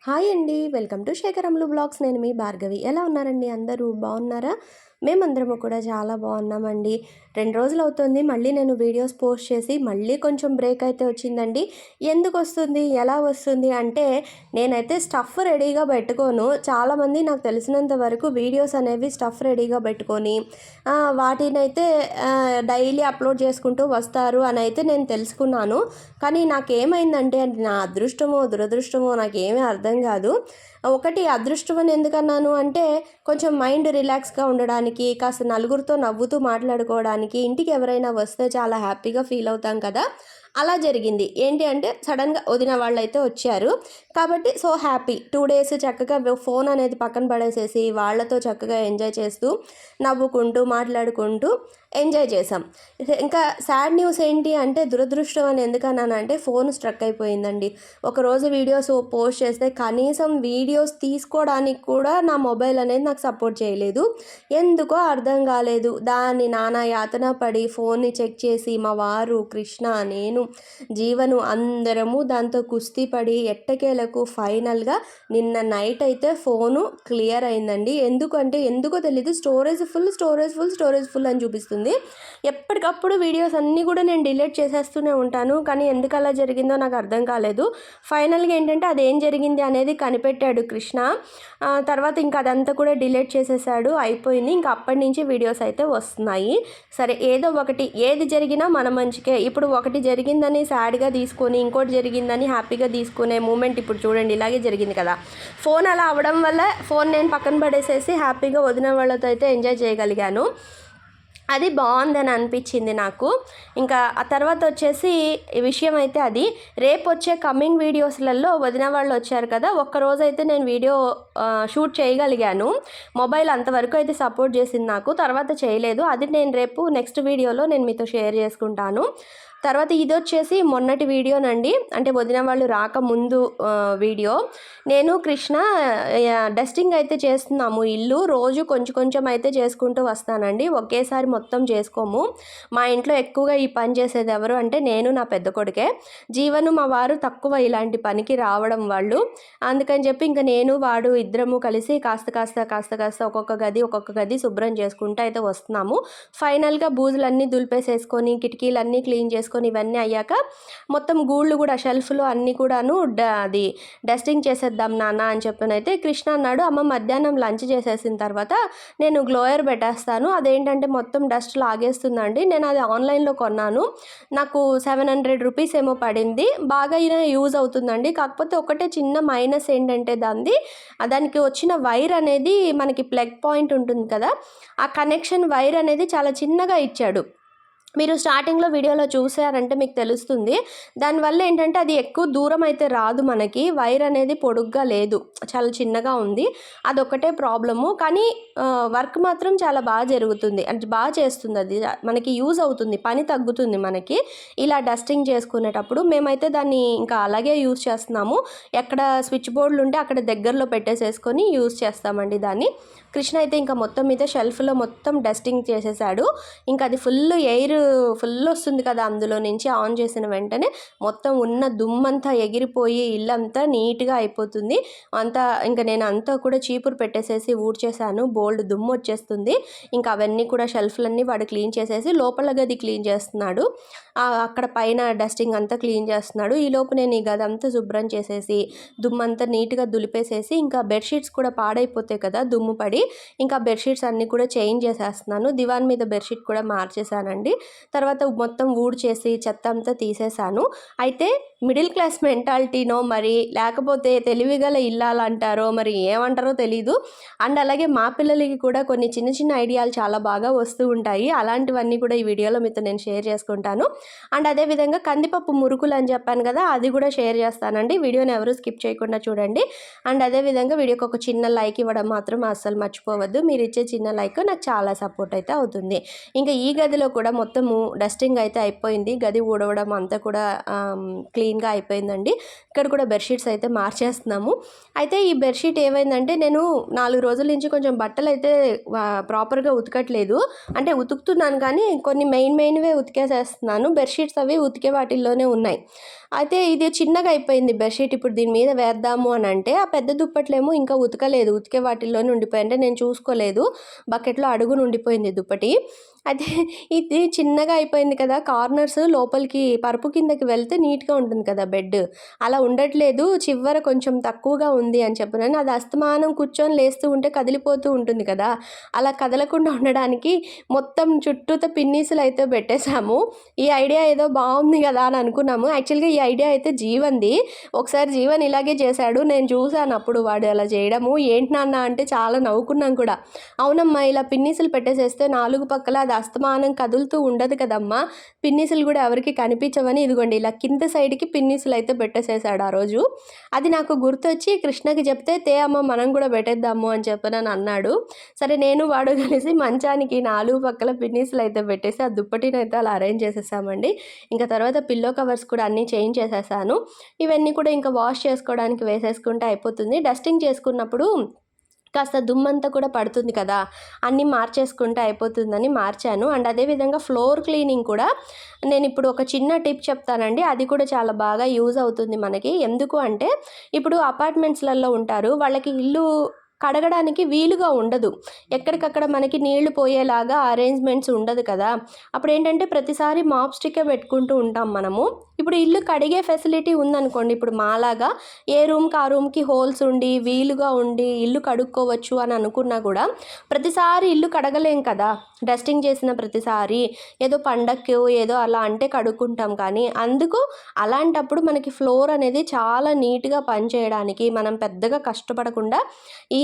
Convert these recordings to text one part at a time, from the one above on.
Hi అండి. Welcome to Shekharamulu blogs. నేను మీ భార్గవి. ఎలా ఉన్నారండి అందరూ? బాగున్నారా? మేమందరము కూడా చాలా బాగున్నామండి. 2 రోజులవుతుంది మళ్ళీ నేను వీడియోస్ పోస్ట్ చేసి. మళ్ళీ కొంచెం బ్రేక్ అయితే వచ్చిందండి. ఎందుకొస్తుంది? ఎలా వస్తుంది అంటే, నేనైతే స్టఫ్ రెడీగా పెట్టుకోను. చాలామంది నాకు తెలిసినంత వరకు వీడియోస్ అనేవి స్టఫ్ రెడీగా పెట్టుకొని వాటినైతే డైలీ అప్లోడ్ చేసుకుంటూ వస్తారు అని అయితే నేను తెలుసుకున్నాను. కానీ నాకేమైందంటే, అది నా అదృష్టమో దురదృష్టమో నాకేమీ అర్థం కాదు. ఒకటి అదృష్టం అని ఎందుకన్నాను అంటే, కొంచెం మైండ్ రిలాక్స్గా ఉండడానికి, కాస్త నలుగురితో నవ్వుతూ మాట్లాడుకోవడానికి, ఇంటికి ఎవరైనా వస్తే చాలా హ్యాపీగా ఫీల్ అవుతాం కదా, అలా జరిగింది. ఏంటి అంటే, సడన్గా వదిన వాళ్ళైతే వచ్చారు కాబట్టి సో హ్యాపీ. 2 డేస్ చక్కగా ఫోన్ అనేది పక్కన పడేసేసి వాళ్ళతో చక్కగా ఎంజాయ్ చేస్తూ నవ్వుకుంటూ మాట్లాడుకుంటూ ఎంజాయ్ చేసాం. ఇంకా సాడ్ న్యూస్ ఏంటి అంటే, దురదృష్టం అని ఎందుకన్నానంటే, ఫోన్ స్ట్రక్ అయిపోయిందండి. ఒకరోజు వీడియోస్ పోస్ట్ చేస్తే కనీసం వీడియోస్ తీసుకోవడానికి కూడా నా మొబైల్ అనేది నాకు సపోర్ట్ చేయలేదు. ఎందుకో అర్థం కాలేదు. దాన్ని నానా యాతన పడి ఫోన్ని చెక్ చేసి మా వారు, కృష్ణ, నేను, జీవను అందరము దాంతో కుస్తీ పడి ఎట్టకేలకు ఫైనల్గా నిన్న నైట్ అయితే ఫోను క్లియర్ అయిందండి. ఎందుకో తెలీదు, స్టోరేజ్ ఫుల్ అని చూపిస్తుంది. ఎప్పటికప్పుడు వీడియోస్ అన్నీ కూడా నేను డిలీట్ చేసేస్తూనే ఉంటాను. కానీ ఎందుకు అలా జరిగిందో నాకు అర్థం కాలేదు. ఫైనల్గా ఏంటంటే, అదేం జరిగింది అనేది కనిపెట్టాడు కృష్ణ. తర్వాత ఇంకా అదంతా కూడా డిలీట్ చేసేసాడు. అయిపోయింది. ఇంకా అప్పటి నుంచి వీడియోస్ అయితే వస్తున్నాయి. సరే, ఏదో ఒకటి, ఏది జరిగినా మన మంచికే. ఇప్పుడు ఒకటి జరిగిందని సాడ్గా తీసుకొని ఇంకోటి జరిగిందని హ్యాపీగా తీసుకునే మూమెంట్ ఇప్పుడు చూడండి, ఇలాగే జరిగింది కదా. ఫోన్ అలా అవ్వడం వల్ల ఫోన్ నేను పక్కన పడేసేసి హ్యాపీగా వదిన వాళ్ళతో అయితే ఎంజాయ్ చేయగలిగాను. అది బాగుందని అనిపించింది నాకు. ఇంకా ఆ తర్వాత వచ్చేసి ఈ విషయం అయితే అది రేపు వచ్చే కమింగ్ వీడియోస్లలో వదిన వాళ్ళు వచ్చారు కదా, ఒక్కరోజైతే నేను వీడియో షూట్ చేయగలిగాను. మొబైల్ అంతవరకు అయితే సపోర్ట్ చేసింది నాకు, తర్వాత చేయలేదు. అది నేను రేపు నెక్స్ట్ వీడియోలో నేను మీతో షేర్ చేసుకుంటాను. తర్వాత ఇది వచ్చేసి మొన్నటి వీడియోనండి, అంటే వదిన వాళ్ళు రాకముందు వీడియో. నేను కృష్ణ డస్టింగ్ అయితే చేస్తున్నాము ఇల్లు. రోజు కొంచెం అయితే చేసుకుంటూ వస్తానండి, ఒకేసారి మొత్తం చేసుకోము. మా ఇంట్లో ఎక్కువగా ఈ పని చేసేది ఎవరు అంటే నేను, నా పెద్ద కొడుకే. జీవను మా వారు తక్కువ ఇలాంటి పనికి రావడం వాళ్ళు. అందుకని చెప్పి ఇంకా నేను వాడు ఇద్దరము కలిసి కాస్త ఒక్కొక్క గది శుభ్రం చేసుకుంటూ అయితే వస్తున్నాము. ఫైనల్గా బూజులన్నీ దులిపేసేసుకొని కిటికీలన్నీ క్లీన్ చేసుకొని ఇవన్నీ అయ్యాక మొత్తం గూళ్ళు కూడా షెల్ఫ్లో అన్నీ కూడాను అది డస్టింగ్ చేసేద్దాం నాన్న అని చెప్పనైతే కృష్ణ అన్నాడు. అమ్మ మధ్యాహ్నం లంచ్ చేసేసిన తర్వాత నేను గ్లోయర్ పెట్టేస్తాను, అదేంటంటే మొత్తం డస్ట్ లాగేస్తుందండి. నేను అది ఆన్లైన్లో కొన్నాను, నాకు 700 రూపీస్ ఏమో పడింది. బాగా యూజ్ అవుతుందండి. కాకపోతే ఒకటే చిన్న మైనస్ ఏంటంటే దానికి వచ్చిన వైర్ అనేది మనకి ప్లగ్ పాయింట్ ఉంటుంది కదా, ఆ కనెక్షన్ వైర్ అనేది చాలా చిన్నగా ఇచ్చాడు. మీరు స్టార్టింగ్లో వీడియోలో చూసారంటే మీకు తెలుస్తుంది. దానివల్ల ఏంటంటే అది ఎక్కువ దూరం అయితే రాదు, మనకి వైర్ అనేది పొడుగ్గా లేదు, చాలా చిన్నగా ఉంది. అదొక్కటే ప్రాబ్లము. కానీ వర్క్ మాత్రం చాలా బాగా జరుగుతుంది, అంటే బాగా చేస్తుంది. అది మనకి యూజ్ అవుతుంది, పని తగ్గుతుంది మనకి ఇలా డస్టింగ్ చేసుకునేటప్పుడు. మేమైతే దాన్ని ఇంకా అలాగే యూజ్ చేస్తున్నాము. ఎక్కడ స్విచ్ బోర్డులు ఉంటే అక్కడ దగ్గరలో పెట్టేసేసుకొని యూజ్ చేస్తామండి దాన్ని. కృష్ణ అయితే ఇంకా మొత్తం మీద షెల్ఫ్లో మొత్తం డస్టింగ్ చేసేసాడు. ఇంకా అది ఫుల్ వస్తుంది కదా అందులో నుంచి, ఆన్ చేసిన వెంటనే మొత్తం ఉన్న దుమ్మంతా ఎగిరిపోయి ఇల్లంతా నీట్గా అయిపోతుంది. ఇంకా నేను అంతా కూడా చీపురు పెట్టేసేసి ఊడ్చేసాను. బోల్డ్ దుమ్ము వచ్చేస్తుంది. ఇంకా అవన్నీ కూడా షెల్ఫ్లన్నీ వాడు క్లీన్ చేసేసి లోపల గది క్లీన్ చేస్తున్నాడు. అక్కడ పైన డస్టింగ్ అంతా క్లీన్ చేస్తున్నాడు. ఈలోపు నేను ఈ గది అంతా శుభ్రం చేసేసి దుమ్మంతా నీట్గా దులిపేసేసి, ఇంకా బెడ్షీట్స్ కూడా పాడైపోతాయి కదా దుమ్ము పడి, ఇంకా బెడ్షీట్స్ అన్నీ కూడా చేంజ్ చేసేస్తున్నాను. దివాన్ మీద బెడ్షీట్ కూడా మార్చేసానండి. తర్వాత మొత్తం ఊడ్చేసి చెత్త అంతా తీసేసాను. అయితే మిడిల్ క్లాస్ మెంటాలిటీనో మరి లేకపోతే తెలివిగల ఇల్లాలంటారో మరి ఏమంటారో తెలీదు. అండ్ అలాగే మా పిల్లలకి కూడా కొన్ని చిన్న ఐడియాలు చాలా బాగా వస్తూ ఉంటాయి. అలాంటివన్నీ కూడా ఈ వీడియోలో మీతో నేను షేర్ చేసుకుంటాను. అండ్ అదేవిధంగా కందిపప్పు మురుకులు అని చెప్పాను కదా, అది కూడా షేర్ చేస్తానండి. వీడియోని ఎవరు స్కిప్ చేయకుండా చూడండి. అండ్ అదేవిధంగా వీడియోకి ఒక చిన్న లైక్ ఇవ్వడం మాత్రం అస్సలు మర్చిపోవద్దు. మీరు ఇచ్చే చిన్న లైక్ నాకు చాలా సపోర్ట్ అయితే అవుతుంది. ఇంకా ఈ గదిలో కూడా మొత్తం మొత్తము డస్టింగ్ అయితే అయిపోయింది. గది ఊడవడం అంతా కూడా క్లీన్గా అయిపోయిందండి. ఇక్కడ కూడా బెడ్షీట్స్ అయితే మార్చేస్తున్నాము. అయితే ఈ బెడ్షీట్ ఏమైందంటే నేను 4 రోజుల నుంచి కొంచెం బట్టలు అయితే ప్రాపర్గా ఉతకట్లేదు. అంటే ఉతుకుతున్నాను కానీ కొన్ని మెయిన్వే ఉతికేసేస్తున్నాను. బెడ్షీట్స్ అవి ఉతికే వాటిల్లోనే ఉన్నాయి. అయితే ఇది చిన్నగా అయిపోయింది బెడ్షీట్. ఇప్పుడు దీని మీద వేద్దాము అని అంటే ఆ పెద్ద దుప్పట్లేమో ఇంకా ఉతకలేదు, ఉతికే వాటిల్లోనే ఉండిపోయి, అంటే నేను చూసుకోలేదు, బకెట్లో అడుగున ఉండిపోయింది దుప్పటి. అయితే ఇది చిన్నగా అయిపోయింది కదా, కార్నర్స్ లోపలికి పరుపు కిందకి వెళ్తే నీట్గా ఉంటుంది కదా బెడ్, అలా ఉండట్లేదు, చివర కొంచెం తక్కువగా ఉంది అని చెప్పినాను. అది అస్తమానం కూర్చొని లేస్తూ ఉంటే కదిలిపోతూ ఉంటుంది కదా, అలా కదలకుండా ఉండడానికి మొత్తం చుట్టూత పిన్నీసులు అయితే పెట్టేశాము. ఈ ఐడియా ఏదో బాగుంది కదా అని అనుకున్నాము. యాక్చువల్గా ఈ ఐడియా అయితే జీవన్ది. ఒకసారి జీవన్ ఇలాగే చేశాడు, నేను చూశాను అప్పుడు వాడు అలా చేయడము. ఏంటి నాన్న అంటే చాలా నవ్వుకున్నాం కూడా. అవునమ్మా, ఇలా పిన్నీసులు పెట్టేసేస్తే 4 పక్కల అది అస్తమానం కదులుతూ ఉండదు కదమ్మా, పిన్నీసులు కూడా ఎవరికి కనిపించవని ఇదిగోండి ఇలా కింద సైడ్కి పిన్నీసులు అయితే పెట్టేసేసాడు ఆ రోజు. అది నాకు గుర్తొచ్చి కృష్ణకి చెప్తే అమ్మ మనం కూడా పెట్టేద్దాము అని చెప్పనని అన్నాడు. సరే నేను వాడు కలిసి మంచానికి 4 పక్కల పిన్నీసులు అయితే పెట్టేసి ఆ దుప్పటిని అయితే అలా అరేంజ్ చేసేసామండి. ఇంకా తర్వాత పిల్లో కవర్స్ కూడా అన్నీ చేంజ్ చేసేసాను. ఇవన్నీ కూడా ఇంకా వాష్ చేసుకోవడానికి వేసేసుకుంటే అయిపోతుంది. డస్టింగ్ చేసుకున్నప్పుడు కాస్త దుమ్మంతా కూడా పడుతుంది కదా, అన్నీ మార్చేసుకుంటే అయిపోతుందని మార్చాను. అండ్ అదేవిధంగా ఫ్లోర్ క్లీనింగ్ కూడా నేను ఇప్పుడు ఒక చిన్న టిప్ చెప్తానండి. అది కూడా చాలా బాగా యూజ్ అవుతుంది మనకి. ఎందుకు అంటే ఇప్పుడు అపార్ట్మెంట్స్లలో ఉంటారు, వాళ్ళకి ఇల్లు కడగడానికి వీలుగా ఉండదు, ఎక్కడికక్కడ మనకి నీళ్లు పోయేలాగా అరేంజ్మెంట్స్ ఉండదు కదా. అప్పుడు ఏంటంటే ప్రతిసారి మాప్ స్టిక్కే పెట్టుకుంటూ ఉంటాం మనము. ఇప్పుడు ఇల్లు కడిగే ఫెసిలిటీ ఉందనుకోండి, ఇప్పుడు మాలాగా ఏ రూమ్కి ఆ రూమ్కి హోల్స్ ఉండి వీలుగా ఉండి ఇల్లు కడుక్కోవచ్చు అని అనుకున్నా కూడా ప్రతిసారి ఇల్లు కడగలేం కదా. డస్టింగ్ చేసిన ప్రతిసారి ఏదో పండక్కి ఏదో అలా అంటే కడుక్కుంటాం, కానీ అందుకు అలాంటప్పుడు మనకి ఫ్లోర్ అనేది చాలా నీట్గా పనిచేయడానికి మనం పెద్దగా కష్టపడకుండా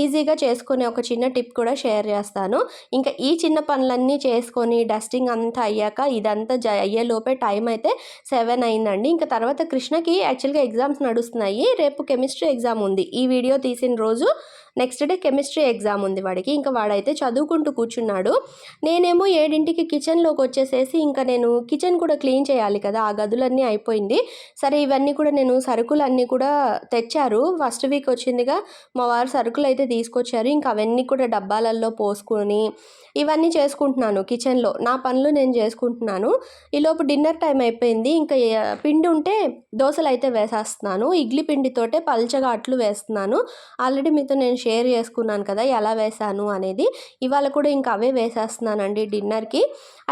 ఈజీగా చేసుకునే ఒక చిన్న టిప్ కూడా షేర్ చేస్తాను. ఇంకా ఈ చిన్న పనులన్నీ చేసుకొని డస్టింగ్ అంతా అయ్యాక ఇదంతా అయ్యేలోపే టైం అయితే 7 అయిందండి. ఇంకా తర్వాత కృష్ణకి యాక్చువల్గా ఎగ్జామ్స్ నడుస్తున్నాయి, రేపు కెమిస్ట్రీ ఎగ్జామ్ ఉంది. ఈ వీడియో తీసిన రోజు నెక్స్ట్ డే కెమిస్ట్రీ ఎగ్జామ్ ఉంది వాడికి. ఇంకా వాడైతే చదువుకుంటూ కూర్చున్నాడు. నేనేమో 7ంటికి కిచెన్లోకి వచ్చేసేసి ఇంకా నేను కిచెన్ కూడా క్లీన్ చేయాలి కదా, ఆ గదులన్నీ అయిపోయింది. సరే ఇవన్నీ కూడా నేను సరుకులన్నీ కూడా తెచ్చారు, ఫస్ట్ వీక్ వచ్చిందిగా మా వారు సరుకులు అయితే తీసుకొచ్చారు. ఇంకా అవన్నీ కూడా డబ్బాలలో పోసుకొని ఇవన్నీ చేసుకుంటున్నాను కిచెన్లో, నా పనులు నేను చేసుకుంటున్నాను. ఈలోపు డిన్నర్ టైం అయిపోయింది. ఇంకా పిండి ఉంటే దోశలు అయితే వేసేస్తున్నాను, ఇడ్లీ పిండితోటే పల్చగా అట్లు వేస్తున్నాను. ఆల్రెడీ మీతో నేను షేర్ చేసుకున్నాను కదా ఎలా వేసాను అనేది. ఇవాళ కూడా ఇంకా అవే వేసేస్తున్నానండి డిన్నర్కి.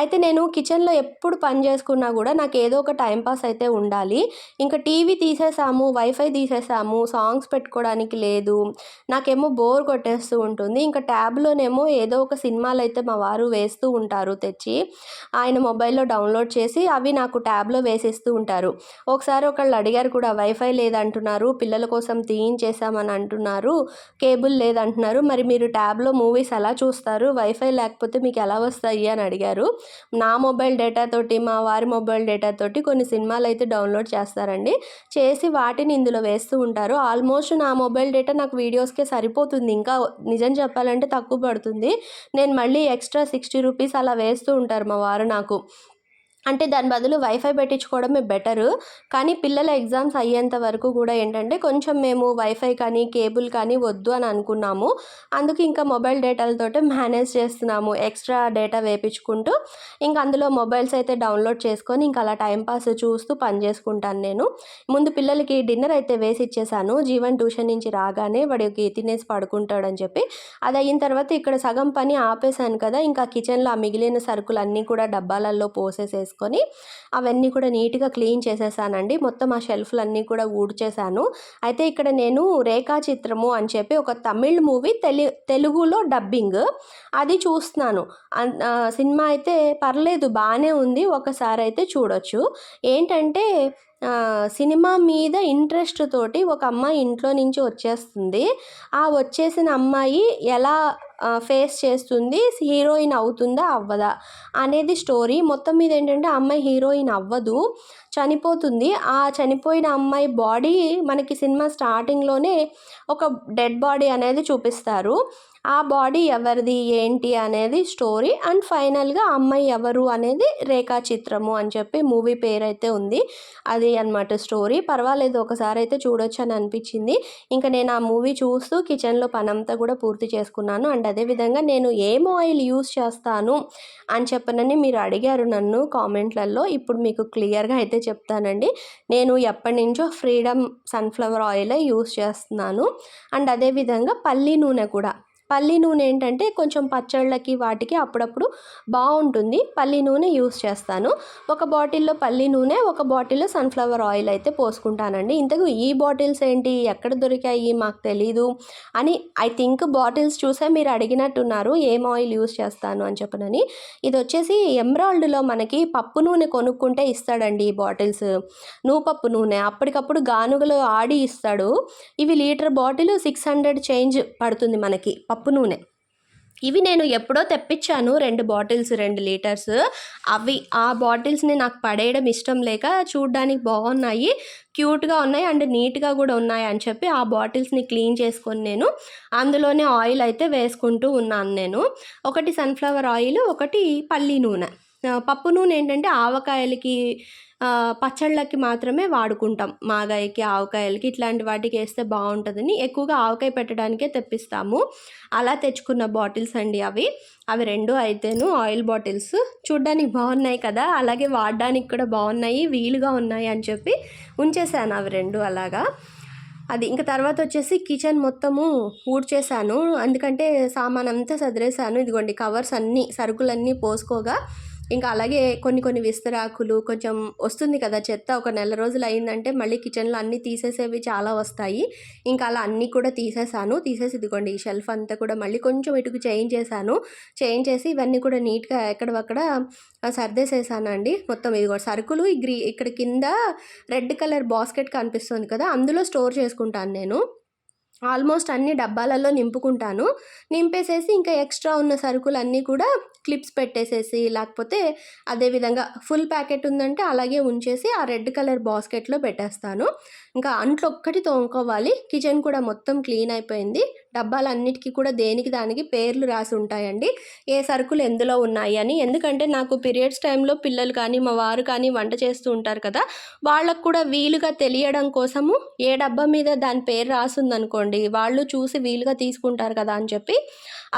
అయితే నేను కిచెన్లో ఎప్పుడు పని చేసుకున్నా కూడా నాకు ఏదో ఒక టైంపాస్ అయితే ఉండాలి. ఇంకా టీవీ తీసేసాము, వైఫై తీసేసాము, సాంగ్స్ పెట్టుకోవడానికి లేదు, నాకేమో బోర్ కొట్టేస్తూ ఉంటుంది. ఇంకా ట్యాబ్లోనేమో ఏదో ఒక సినిమాలు అయితే మా వారు వేస్తూ ఉంటారు తెచ్చి, ఆయన మొబైల్లో డౌన్లోడ్ చేసి అవి నాకు ట్యాబ్లో వేసిస్తూ ఉంటారు. ఒకసారి ఒకళ్ళు అడిగారు కూడా, వైఫై లేదంటున్నారు, పిల్లల కోసం తీయించేసామని అంటున్నారు, కేబుల్ లేదంటున్నారు, మరి మీరు ట్యాబ్లో మూవీస్ ఎలా చూస్తారు, వైఫై లేకపోతే మీకు ఎలా వస్తాయి అని అడిగారు. నా మొబైల్ డేటా తోటి మా వారి మొబైల్ డేటా తోటి కొన్ని సినిమాలు అయితే డౌన్లోడ్ చేస్తారండి, చేసి వాటిని ఇందులో వేస్తూ ఉంటారు. ఆల్మోస్ట్ నా మొబైల్ డేటా నాకు వీడియోస్కే సరిపోతుంది, ఇంకా నిజం చెప్పాలంటే తక్కువ పడుతుంది. నేను మళ్ళీ ఎక్స్ట్రా 60 రూపీస్ అలా వేస్తూ ఉంటారు మా వారు నాకు. అంటే దాని బదులు వైఫై పెట్టించుకోవడమే బెటరు. కానీ పిల్లల ఎగ్జామ్స్ అయ్యేంత వరకు కూడా ఏంటంటే కొంచెం మేము వైఫై కానీ కేబుల్ కానీ వద్దు అని అనుకున్నాము. అందుకు ఇంకా మొబైల్ డేటాలతోటే మేనేజ్ చేస్తున్నాము, ఎక్స్ట్రా డేటా వేపించుకుంటూ. ఇంకా అందులో మొబైల్స్ అయితే డౌన్లోడ్ చేసుకొని ఇంకా అలా టైంపాస్ చూస్తూ పని చేసుకుంటాను నేను. ముందు పిల్లలకి డిన్నర్ అయితే వేసి ఇచ్చేసాను, జీవన్ ట్యూషన్ నుంచి రాగానే వాడికి తినేసి పడుకుంటాడని చెప్పి. అది అయిన తర్వాత ఇక్కడ సగం పని ఆపేసాను కదా, ఇంకా కిచెన్లో ఆ మిగిలిన సరుకులు అన్నీ కూడా డబ్బాలలో పోసేసేసి అవన్నీ కూడా నీట్గా క్లీన్ చేసేసానండి. మొత్తం ఆ షెల్ఫ్లన్నీ కూడా ఊడ్చేసాను. అయితే ఇక్కడ నేను రేఖా చిత్రము అని చెప్పి ఒక తమిళ్ మూవీ తెలుగులో డబ్బింగ్ అది చూస్తున్నాను. సినిమా అయితే పర్లేదు, బాగానే ఉంది, ఒకసారి అయితే చూడొచ్చు. ఏంటంటే సినిమా మీద ఇంట్రెస్ట్ తోటి ఒక అమ్మాయి ఇంట్లో నుంచి వచ్చేస్తుంది. ఆ వచ్చేసిన అమ్మాయి ఎలా ఫేస్ చేస్తుంది, హీరోయిన్ అవుతుందా అవ్వదా అనేది స్టోరీ. మొత్తం మీద ఏంటంటే ఆ అమ్మాయి హీరోయిన్ అవ్వదు, చనిపోతుంది. ఆ చనిపోయిన అమ్మాయి బాడీ మనకి సినిమా స్టార్టింగ్లోనే ఒక డెడ్ బాడీ అనేది చూపిస్తారు. ఆ బాడీ ఎవరిది ఏంటి అనేది స్టోరీ. అండ్ ఫైనల్గా అమ్మాయి ఎవరు అనేది రేఖాచిత్రము అని చెప్పి మూవీ పేరైతే ఉంది. అది అన్నమాట స్టోరీ. పర్వాలేదు, ఒకసారి అయితే చూడొచ్చు అని అనిపించింది. ఇంకా నేను ఆ మూవీ చూస్తూ కిచెన్లో పనంతా కూడా పూర్తి చేసుకున్నాను. అండ్ అదేవిధంగా నేను ఏం ఆయిల్ యూస్ చేస్తాను అని చెప్పనని మీరు అడిగారు నన్ను కామెంట్లలో. ఇప్పుడు మీకు క్లియర్గా అయితే చెప్తానండి. నేను ఎప్పటి నుంచో ఫ్రీడమ్ సన్ఫ్లవర్ ఆయిలే యూస్ చేస్తున్నాను. అండ్ అదేవిధంగా పల్లి నూనె కూడా. పల్లి నూనె ఏంటంటే కొంచెం పచ్చళ్ళకి వాటికి అప్పుడప్పుడు బాగుంటుంది. పల్లి నూనె యూస్ చేస్తాను. ఒక బాటిల్లో పల్లి నూనె, ఒక బాటిల్లో సన్ఫ్లవర్ ఆయిల్ అయితే పోసుకుంటానండి. ఇంతకు ఈ బాటిల్స్ ఏంటి, ఎక్కడ దొరికాయి మాకు తెలీదు అని ఐ థింక్ బాటిల్స్ చూసే మీరు అడిగినట్టున్నారు ఏం ఆయిల్ యూస్ చేస్తాను అని చెప్పనని. ఇది వచ్చేసి ఎమరాల్డ్లో మనకి పప్పు నూనె కొనుక్కుంటే ఇస్తాడండి ఈ బాటిల్స్. నూపప్పు నూనె అప్పటికప్పుడు గానుగలో ఆడి ఇస్తాడు. ఇవి లీటర్ బాటిల్ 600 చేంజ్ పడుతుంది మనకి పప్పు నూనె. ఇవి నేను ఎప్పుడో తెప్పించాను 2 బాటిల్స్ 2 లీటర్స్. అవి ఆ బాటిల్స్ని నాకు పడేయడం ఇష్టం లేక చూడ్డానికి బాగున్నాయి, క్యూట్గా ఉన్నాయి అండ్ నీట్గా కూడా ఉన్నాయి అని చెప్పి ఆ బాటిల్స్ని క్లీన్ చేసుకొని నేను అందులోనే ఆయిల్ అయితే వేసుకుంటూ ఉన్నాను. నేను ఒకటి సన్ఫ్లవర్ ఆయిల్, ఒకటి పల్లి నూనె. పప్పు నూనె ఏంటంటే ఆవకాయలకి పచ్చళ్ళకి మాత్రమే వాడుకుంటాం. మాగాయకి, ఆవకాయలకి ఇట్లాంటి వాటికి వేస్తే బాగుంటుందని ఎక్కువగా ఆవకాయ పెట్టడానికే తెప్పిస్తాము. అలా తెచ్చుకున్న బాటిల్స్ అండి అవి. అవి 2 అయితేను ఆయిల్ బాటిల్స్. చూడ్డానికి బాగున్నాయి కదా, అలాగే వాడడానికి కూడా బాగున్నాయి, వీలుగా ఉన్నాయి అని చెప్పి ఉంచేసాను అవి 2 అలాగా. అది ఇంక తర్వాత వచ్చేసి కిచెన్ మొత్తము ఊడ్చేసాను. ఎందుకంటే సామాన్ అంతా సదిరేసాను. ఇదిగోండి కవర్స్ అన్నీ, సరుకులన్నీ పోసుకోగా ఇంకా అలాగే కొన్ని విస్తరాకులు కొంచెం వస్తుంది కదా చెత్త. ఒక నెల రోజులు అయిందంటే మళ్ళీ కిచెన్లో అన్నీ తీసేసేవి చాలా వస్తాయి. ఇంకా అలా అన్నీ కూడా తీసేసాను. తీసేసి ఇదిగోండి ఈ షెల్ఫ్ అంతా కూడా మళ్ళీ కొంచెం ఇటుకు చేంజ్ చేసి ఇవన్నీ కూడా నీట్గా ఎక్కడవక్కడ సర్దేసేసానండి. మొత్తం ఇదిగో సరుకులు ఇక్కడ కింద రెడ్ కలర్ బాస్కెట్ కనిపిస్తుంది కదా, అందులో స్టోర్ చేసుకుంటాను నేను. ఆల్మోస్ట్ అన్ని డబ్బాలలో నింపుకుంటాను. నింపేసేసి ఇంకా ఎక్స్ట్రా ఉన్న సరుకులన్నీ కూడా క్లిప్స్ పెట్టేసేసి, లేకపోతే అదేవిధంగా ఫుల్ ప్యాకెట్ ఉందంటే అలాగే ఉంచేసి ఆ రెడ్ కలర్ బాస్కెట్లో పెట్టేస్తాను. ఇంకా అంట్లు ఒక్కటి తోముకోవాలి. కిచెన్ కూడా మొత్తం క్లీన్ అయిపోయింది. డబ్బాలన్నిటికీ కూడా దేనికి దానికి పేర్లు రాసి ఉంటాయండి, ఏ సరుకులు ఎందులో ఉన్నాయి అని. ఎందుకంటే నాకు పీరియడ్స్ టైంలో పిల్లలు కానీ మా వారు కానీ వంట చేస్తూ ఉంటారు కదా, వాళ్ళకు కూడా వీలుగా తెలియడం కోసము ఏ డబ్బా మీద దాని పేరు రాసిందనుకోండి వాళ్ళు చూసి వీలుగా తీసుకుంటారు కదా అని చెప్పి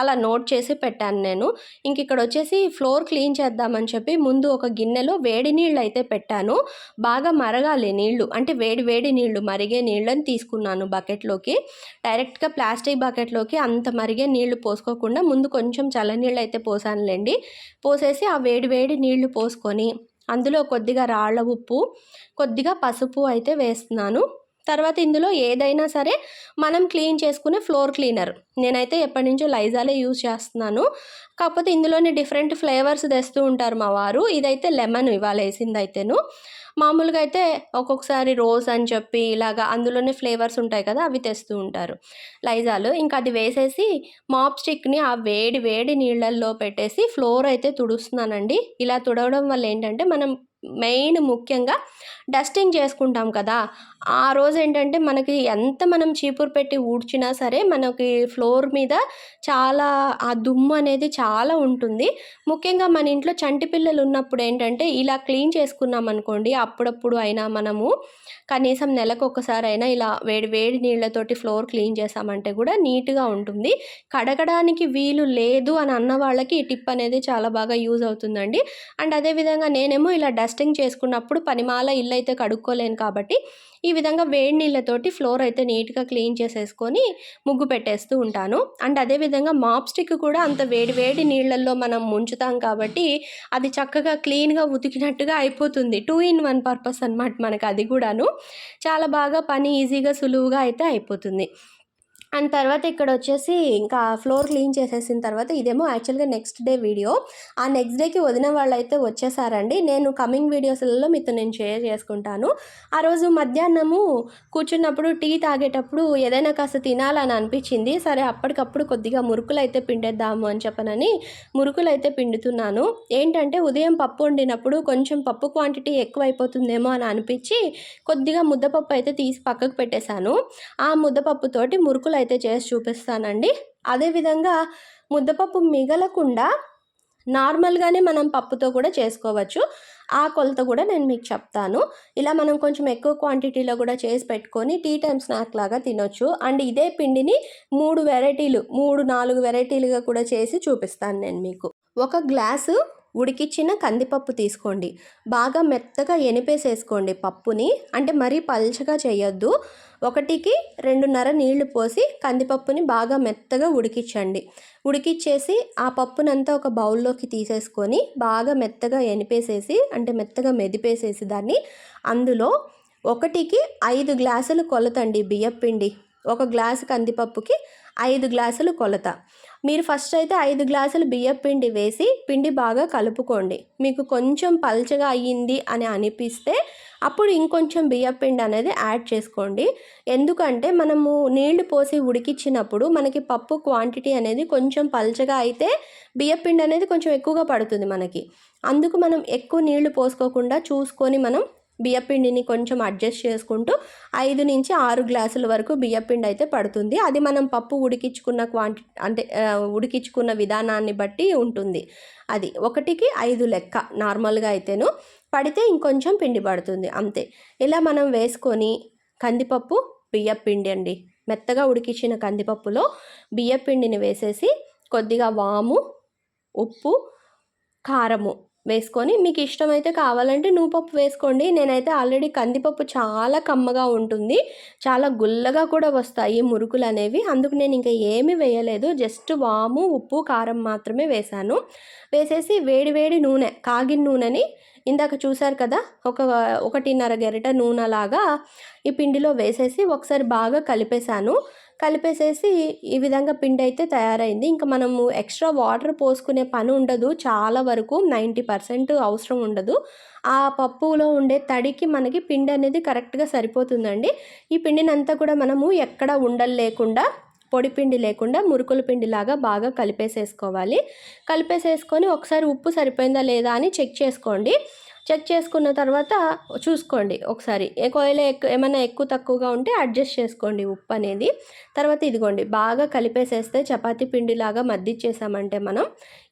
అలా నోట్ చేసి పెట్టాను నేను. ఇంక ఇక్కడ వచ్చేసి ఫ్లోర్ క్లీన్ చేద్దామని చెప్పి ముందు ఒక గిన్నెలో వేడి నీళ్ళు అయితే పెట్టాను. బాగా మరగాలి నీళ్ళు, అంటే వేడి నీళ్ళు, మరిగే నీళ్ళని తీసుకున్నాను బకెట్లోకి. డైరెక్ట్గా ప్లాస్టిక్ బకెట్లోకి అంత మరిగే నీళ్లు పోసుకోకుండా ముందు కొంచెం చల్లనీళ్ళు అయితే పోసానులేండి. పోసేసి ఆ వేడి నీళ్లు పోసుకొని అందులో కొద్దిగా రాళ్ళ ఉప్పు, కొద్దిగా పసుపు అయితే వేస్తున్నాను. తర్వాత ఇందులో ఏదైనా సరే మనం క్లీన్ చేసుకునే ఫ్లోర్ క్లీనర్, నేనైతే ఎప్పటి నుంచో లైజాలే యూజ్ చేస్తున్నాను. కాకపోతే ఇందులోనే డిఫరెంట్ ఫ్లేవర్స్ తెస్తూ ఉంటారు మా వారు. ఇదైతే లెమన్ ఇవాళ వేసింది అయితేను. మామూలుగా అయితే ఒక్కొక్కసారి రోజ్ అని చెప్పి ఇలాగా అందులోనే ఫ్లేవర్స్ ఉంటాయి కదా, అవి తెస్తూ ఉంటారు లైజాలు. ఇంకా అది వేసేసి మాప్ స్టిక్ని ఆ వేడి నీళ్ళల్లో పెట్టేసి ఫ్లోర్ అయితే తుడుస్తున్నానండి. ఇలా తుడవడం వల్ల ఏంటంటే మనం మెయిన్ ముఖ్యంగా డస్టింగ్ చేసుకుంటాం కదా, ఆ రోజు ఏంటంటే మనకి ఎంత మనం చీపురు పెట్టి ఊడ్చినా సరే మనకి ఫ్లోర్ మీద చాలా ఆ దుమ్ము అనేది చాలా ఉంటుంది. ముఖ్యంగా మన ఇంట్లో చంటి పిల్లలు ఉన్నప్పుడు ఏంటంటే ఇలా క్లీన్ చేసుకున్నాం అనుకోండి, అప్పుడప్పుడు అయినా మనము కనీసం నెలకు ఒకసారైనా ఇలా వేడి నీళ్ళతోటి ఫ్లోర్ క్లీన్ చేసామంటే కూడా నీట్గా ఉంటుంది. కడగడానికి వీలు లేదు అని అన్న వాళ్ళకి ఈ టిప్ అనేది చాలా బాగా యూజ్ అవుతుందండి. అండ్ అదేవిధంగా నేనేమో ఇలా డస్టింగ్ చేసుకున్నప్పుడు పనిమాల ఇల్లు అయితే కడుక్కోలేను కాబట్టి ఈ విధంగా వేడి నీళ్ళతోటి ఫ్లోర్ అయితే నీట్గా క్లీన్ చేసేసుకొని ముగ్గు పెట్టేస్తూ ఉంటాను. అండ్ అదేవిధంగా మాప్ స్టిక్ కూడా అంత వేడి నీళ్ళల్లో మనం ముంచుతాం కాబట్టి అది చక్కగా క్లీన్గా ఉతికినట్టుగా అయిపోతుంది. 2 in 1 పర్పస్ అనమాట మనకు. అది కూడాను చాలా బాగా పని ఈజీగా సులువుగా అయితే అయిపోతుంది. అండ్ తర్వాత ఇక్కడ వచ్చేసి ఇంకా ఫ్లోర్ క్లీన్ చేసేసిన తర్వాత ఇదేమో యాక్చువల్గా నెక్స్ట్ డే వీడియో. ఆ నెక్స్ట్ డేకి వదిన వాళ్ళైతే వచ్చేసారండి. నేను కమింగ్ వీడియోస్లలో మీతో నేను షేర్ చేసుకుంటాను. ఆ రోజు మధ్యాహ్నము కూర్చున్నప్పుడు టీ తాగేటప్పుడు ఏదైనా కాస్త తినాలని అనిపించింది. సరే అప్పటికప్పుడు కొద్దిగా మురుకులు అయితే పిండేద్దాము అని చెప్పనని మురుకులు అయితే పిండుతున్నాను. ఏంటంటే ఉదయం పప్పు వండినప్పుడు కొంచెం పప్పు క్వాంటిటీ ఎక్కువైపోతుందేమో అని అనిపించి కొద్దిగా ముద్దపప్పు అయితే తీసి పక్కకు పెట్టేశాను. ఆ ముద్దపప్పుతోటి మురుకులు అయితే చేసి చూపిస్తానండి. అదేవిధంగా ముద్దపప్పు మిగలకుండా నార్మల్గానే మనం పప్పుతో కూడా చేసుకోవచ్చు. ఆ కొలత కూడా నేను మీకు చెప్తాను. ఇలా మనం కొంచెం ఎక్కువ క్వాంటిటీలో కూడా చేసి పెట్టుకొని టీ టైమ్ స్నాక్ లాగా తినొచ్చు. అండ్ ఇదే పిండిని 3 వెరైటీలు 3, 4 వెరైటీలుగా కూడా చేసి చూపిస్తాను నేను మీకు. ఒక గ్లాసు ఉడికిచ్చిన కందిపప్పు తీసుకోండి. బాగా మెత్తగా ఎనిపేసేసుకోండి పప్పుని. అంటే మరీ పల్చగా చేయొద్దు. 1కి 2.5 నీళ్లు పోసి కందిపప్పుని బాగా మెత్తగా ఉడికించండి. ఉడికిచ్చేసి ఆ పప్పునంతా ఒక బౌల్లోకి తీసేసుకొని బాగా మెత్తగా ఎనిపేసేసి అంటే మెత్తగా మెదిపేసేసి దాన్ని అందులో 1కి 5 గ్లాసులు కొలతండి బియ్యం పిండి. 1 గ్లాసు కందిపప్పుకి 5 గ్లాసులు కొలత. మీరు ఫస్ట్ అయితే 5 గ్లాసులు బియ్యం పిండి వేసి పిండి బాగా కలుపుకోండి. మీకు కొంచెం పల్చగా అయ్యింది అని అనిపిస్తే అప్పుడు ఇంకొంచెం బియ్యం పిండి అనేది యాడ్ చేసుకోండి. ఎందుకంటే మనము నీళ్లు పోసి ఉడికించినప్పుడు మనకి పప్పు క్వాంటిటీ అనేది కొంచెం పల్చగా అయితే బియ్యం పిండి అనేది కొంచెం ఎక్కువగా పడుతుంది మనకి. అందుకు మనం ఎక్కువ నీళ్లు పోసుకోకుండా చూసుకొని మనం బియ్యపిండిని కొంచెం అడ్జస్ట్ చేసుకుంటూ 5-6 గ్లాసుల వరకు బియ్యపిండి అయితే పడుతుంది. అది మనం పప్పు ఉడికించుకున్న అంటే ఉడికించుకున్న విధానాన్ని బట్టి ఉంటుంది. అది 1కి 5 లెక్క నార్మల్గా అయితేను. పడితే ఇంకొంచెం పిండి పడుతుంది అంతే. ఇలా మనం వేసుకొని కందిపప్పు బియ్యపిండి అండి, మెత్తగా ఉడికించిన కందిపప్పులో బియ్యపిండిని వేసేసి కొద్దిగా వాము, ఉప్పు, కారము వేసుకొని మీకు ఇష్టమైతే కావాలంటే నువ్వుపప్పు వేసుకోండి. నేనైతే ఆల్రెడీ కందిపప్పు చాలా కమ్మగా ఉంటుంది, చాలా గుల్లగా కూడా వస్తాయి మురుకులు అనేవి. అందుకు నేను ఇంకా ఏమీ వేయలేదు, జస్ట్ వాము, ఉప్పు, కారం మాత్రమే వేశాను. వేసేసి వేడి వేడి నూనె, కాగిన నూనెని ఇందాక చూసారు కదా, 1.5 గరిటె నూనెలాగా ఈ పిండిలో వేసేసి ఒకసారి బాగా కలిపేసేసి ఈ విధంగా పిండి అయితే తయారైంది. ఇంకా మనము ఎక్స్ట్రా వాటర్ పోసుకునే పని ఉండదు. చాలా వరకు 90% అవసరం ఉండదు. ఆ పప్పులో ఉండే తడికి మనకి పిండి అనేది కరెక్ట్గా సరిపోతుందండి. ఈ పిండినంతా కూడా మనము ఎక్కడ ఉండలు లేకుండా, పొడి పిండి లేకుండా మురుకుల పిండిలాగా బాగా కలిపేసేసుకోవాలి. కలిపేసేసుకొని ఒకసారి ఉప్పు సరిపోయిందా లేదా అని చెక్ చేసుకోండి. చెక్ చేసుకున్న తర్వాత చూసుకోండి ఒకసారి. ఒకవేళ ఏమైనా ఎక్కువ తక్కువగా ఉంటే అడ్జస్ట్ చేసుకోండి ఉప్పు అనేది. తర్వాత ఇదిగోండి బాగా కలిపేసేస్తే చపాతీ పిండిలాగా మద్దిచ్చేసామంటే మనం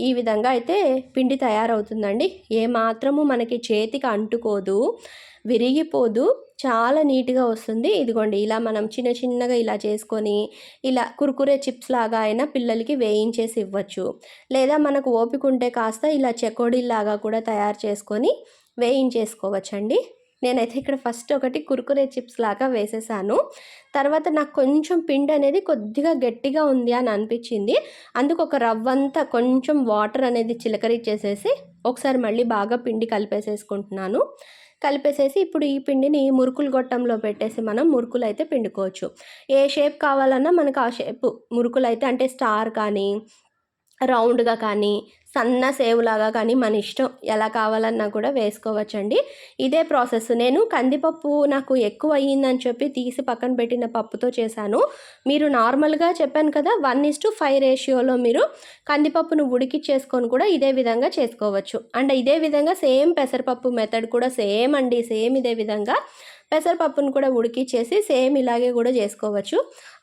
ఈ విధంగా అయితే పిండి తయారవుతుందండి. ఏమాత్రము మనకి చేతికి అంటుకోదు, విరిగిపోదు, చాలా నీట్గా వస్తుంది. ఇదిగోండి ఇలా మనం చిన్నగా ఇలా చేసుకొని ఇలా కుర్కురే చిప్స్ లాగా అయినా పిల్లలకి వేయించేసి ఇవ్వచ్చు. లేదా మనకు ఓపిక ఉంటే కాస్త ఇలా చెకోడీలాగా కూడా తయారు చేసుకొని వేయించేసుకోవచ్చండి. నేనైతే ఇక్కడ ఫస్ట్ ఒకటి కుర్కురే చిప్స్ లాగా వేసేసాను. తర్వాత నాకు కొంచెం పిండి అనేది కొద్దిగా గట్టిగా ఉంది అని అనిపించింది. అందుకు ఒక రవ్వంతా కొంచెం వాటర్ అనేది చిలకరించేసేసి ఒకసారి మళ్ళీ బాగా పిండి కలిపేసేసుకుంటున్నాను. కలిపేసేసి ఇప్పుడు ఈ పిండిని మురుకులు గొట్టంలో పెట్టేసి మనం మురుకులు అయితే పిండుకోవచ్చు. ఏ షేప్ కావాలన్నా మనకు ఆ షేపు మురుకులు అయితే, అంటే స్టార్ కానీ, రౌండ్గా కానీ, సన్న సేవులాగా కానీ మన ఇష్టం, ఎలా కావాలన్నా కూడా వేసుకోవచ్చండి. ఇదే ప్రాసెస్. నేను కందిపప్పు నాకు ఎక్కువ అయ్యిందని చెప్పి తీసి పక్కన పెట్టిన పప్పుతో చేశాను. మీరు నార్మల్గా చెప్పాను కదా 1:5 రేషియోలో మీరు కందిపప్పును ఉడికిచ్చేసుకొని కూడా ఇదే విధంగా చేసుకోవచ్చు. అండ్ ఇదే విధంగా సేమ్ పెసరపప్పు మెథడ్ కూడా సేమ్ అండి, సేమ్ ఇదే విధంగా పెసరపప్పును కూడా ఉడికిచ్చేసి సేమ్ ఇలాగే కూడా చేసుకోవచ్చు.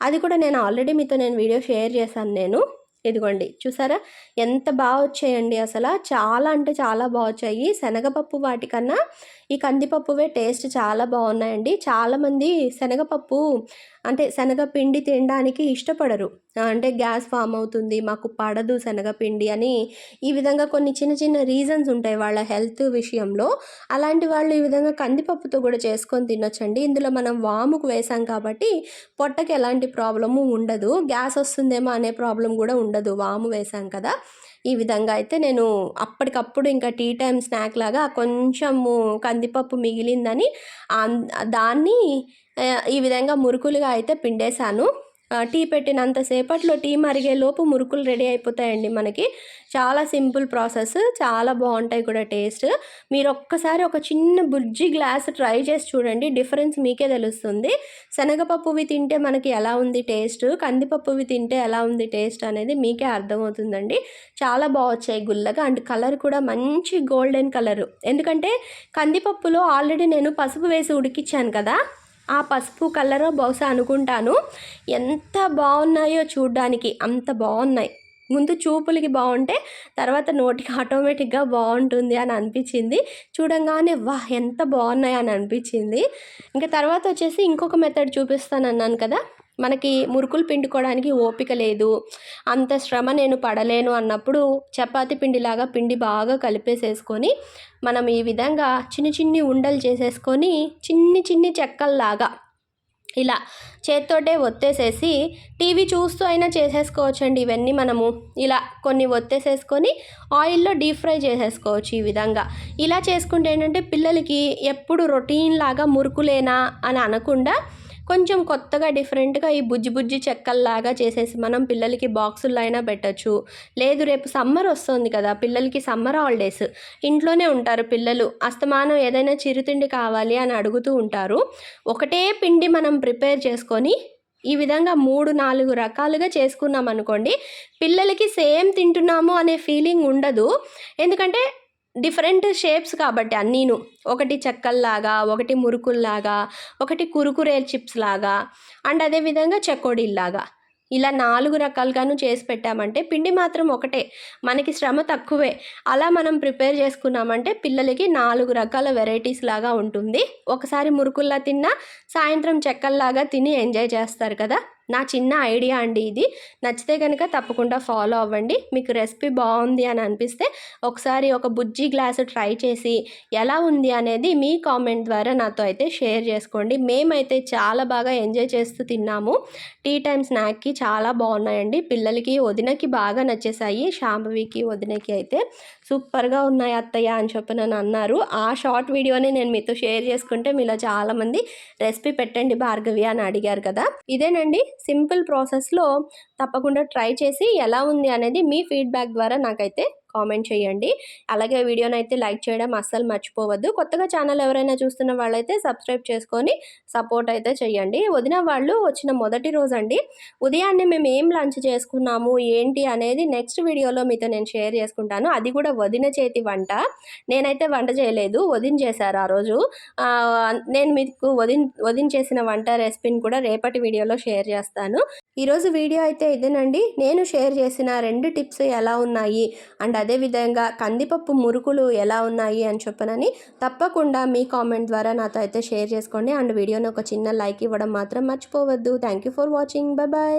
అది కూడా నేను ఆల్రెడీ మీతో వీడియో షేర్ చేశాను. ఇదిగోండి చూసారా ఎంత బాగా వచ్చాయండి. అసలు చాలా అంటే చాలా బాగా వచ్చాయి. శనగపప్పు వాటికన్నా ఈ కందిపప్పువే టేస్ట్ చాలా బాగున్నాయండి. చాలామంది శనగపప్పు అంటే శనగపిండి తినడానికి ఇష్టపడరు. అంటే గ్యాస్ ఫామ్ అవుతుంది, మాకు పడదు శనగపిండి అని ఈ విధంగా కొన్ని చిన్న రీజన్స్ ఉంటాయి వాళ్ళ హెల్త్ విషయంలో. అలాంటి వాళ్ళు ఈ విధంగా కందిపప్పుతో కూడా చేసుకొని తినొచ్చండి. ఇందులో మనం వాముకు వేసాం కాబట్టి పొట్టకి ఎలాంటి ప్రాబ్లము ఉండదు, గ్యాస్ వస్తుందేమో అనే ప్రాబ్లం కూడా ఉండదు, వాము వేసాం కదా. ఈ విధంగా అయితే నేను అప్పటికప్పుడు ఇంకా టీ టైం స్నాక్ లాగా కొంచెము కందిపప్పు మిగిలిందని దాన్ని ఈ విధంగా మురుకులుగా అయితే పిండేశాను. టీ పెట్టినంత సేపట్లో టీ మరిగేలోపు మురుకులు రెడీ అయిపోతాయండి మనకి. చాలా సింపుల్ ప్రాసెస్, చాలా బాగుంటాయి కూడా టేస్ట్. మీరు ఒక్కసారి ఒక చిన్న బుజ్జి గ్లాస్ ట్రై చేసి చూడండి, డిఫరెన్స్ మీకే తెలుస్తుంది. శనగపప్పువి తింటే మనకి ఎలా ఉంది టేస్ట్, కందిపప్పువి తింటే ఎలా ఉంది టేస్ట్ అనేది మీకే అర్థమవుతుందండి. చాలా బాగా వచ్చాయి గుల్లగా, అండ్ కలర్ కూడా మంచి గోల్డెన్ కలరు. ఎందుకంటే కందిపప్పులో ఆల్రెడీ నేను పసుపు వేసి ఉడికిచ్చాను కదా, ఆ పసుపు కలర్ బహుశా అనుకుంటాను. ఎంత బాగున్నాయో చూడ్డానికి, అంత బాగున్నాయి. ముందు చూపులకి బాగుంటే తర్వాత నోటికి ఆటోమేటిక్గా బాగుంటుంది అని అనిపించింది. చూడంగానే వాహ్ ఎంత బాగున్నాయి అని అనిపించింది. ఇంకా తర్వాత వచ్చేసి ఇంకొక మెథడ్ చూపిస్తాను అన్నాను కదా, మనకి మురుకులు పిండుకోవడానికి ఓపిక లేదు, అంత శ్రమ నేను పడలేను అన్నప్పుడు చపాతీ పిండిలాగా పిండి బాగా కలిపేసేసుకొని మనం ఈ విధంగా చిన్ని చిన్ని ఉండలు చేసేసుకొని చిన్ని చిన్ని చెక్కల్లాగా ఇలా చేత్తోటే ఒత్తేసేసి, టీవీ చూస్తూ అయినా చేసేసుకోవచ్చండి ఇవన్నీ. మనము ఇలా కొన్ని ఒత్తేసేసుకొని ఆయిల్లో డీప్ ఫ్రై చేసేసుకోవచ్చు ఈ విధంగా. ఇలా చేసుకుంటే ఏంటంటే పిల్లలకి ఎప్పుడు రొటీన్ లాగా మురుకులేనా అని అనకుండా కొంచెం కొత్తగా డిఫరెంట్గా ఈ బుజ్జి బుజ్జి చెక్కల్లాగా చేసేసి మనం పిల్లలకి బాక్సుల్లో అయినా పెట్టచ్చు. లేదు రేపు సమ్మర్ వస్తుంది కదా, పిల్లలకి సమ్మర్ హాలిడేస్, ఇంట్లోనే ఉంటారు పిల్లలు, అస్తమానం ఏదైనా చిరుతిండి కావాలి అని అడుగుతూ ఉంటారు. ఒకటే పిండి మనం ప్రిపేర్ చేసుకొని ఈ విధంగా 3-4 రకాలుగా చేసుకున్నాం అనుకోండి, పిల్లలకి సేమ్ తింటున్నాము అనే ఫీలింగ్ ఉండదు. ఎందుకంటే డిఫరెంట్ షేప్స్ కాబట్టి అన్నీను, ఒకటి చెక్కల్లాగా, ఒకటి మురుకుల్లాగా, ఒకటి కురుకురే చిప్స్ లాగా, అండ్ అదేవిధంగా చెకోడీల్లాగా, ఇలా 4 రకాలుగాను చేసి పెట్టామంటే పిండి మాత్రం ఒకటే, మనకి శ్రమ తక్కువే. అలా మనం ప్రిపేర్ చేసుకున్నామంటే పిల్లలకి 4 రకాల వెరైటీస్ లాగా ఉంటుంది. ఒకసారి మురుకుల్లా తిన్నా సాయంత్రం చెక్కల్లాగా తిని ఎంజాయ్ చేస్తారు కదా. నా చిన్న ఐడియా అండి ఇది. నచ్చితే కనుక తప్పకుండా ఫాలో అవ్వండి. మీకు రెసిపీ బాగుంది అని అనిపిస్తే ఒకసారి ఒక బుజ్జి గ్లాసు ట్రై చేసి ఎలా ఉంది అనేది మీ కామెంట్ ద్వారా నాతో అయితే షేర్ చేసుకోండి. మేమైతే చాలా బాగా ఎంజాయ్ చేస్తూ తిన్నాము. టీ టైమ్ స్నాక్కి చాలా బాగున్నాయండి. పిల్లలకి వదినకి బాగా నచ్చేసాయి. శాంభవికి వదినకి అయితే సూపర్గా ఉన్నాయి అత్తయ్య అని చెప్పి నన్ను అన్నారు. ఆ షార్ట్ వీడియోని నేను మీతో షేర్ చేసుకుంటే మీలో చాలామంది రెసిపీ పెట్టండి భార్గవి అని అడిగారు కదా. ఇదేనండి సింపుల్ ప్రాసెస్లో తప్పకుండా ట్రై చేసి ఎలా ఉంది అనేది మీ ఫీడ్బ్యాక్ ద్వారా నాకైతే కామెంట్ చేయండి. అలాగే వీడియోని అయితే లైక్ చేయడం అస్సలు మర్చిపోవద్దు. కొత్తగా ఛానల్ ఎవరైనా చూస్తున్న వాళ్ళైతే సబ్స్క్రైబ్ చేసుకొని సపోర్ట్ అయితే చేయండి. వదిన వాళ్ళు వచ్చిన మొదటి రోజు అండి, ఉదయాన్నే మేము ఏం లంచ్ చేసుకున్నాము ఏంటి అనేది నెక్స్ట్ వీడియోలో మీతో నేను షేర్ చేసుకుంటాను. అది కూడా వదిన చేతి వంట. నేనైతే వంట చేయలేదు, వదిన చేశారు ఆ రోజు. నేను మీకు వదిన చేసిన వంట రెసిపీని కూడా రేపటి వీడియోలో షేర్ చేస్తాను. ఈరోజు వీడియో అయితే ఇదేనండి. నేను షేర్ చేసిన 2 టిప్స్ ఎలా ఉన్నాయి అండ్ అదేవిధంగా కందిపప్పు మురుకులు ఎలా ఉన్నాయి అని చెప్పనని తప్పకుండా మీ కామెంట్ ద్వారా నాతో అయితే షేర్ చేసుకోండి. అండ్ వీడియోని ఒక చిన్న లైక్ ఇవ్వడం మాత్రం మర్చిపోవద్దు. Thank you for watching. Bye.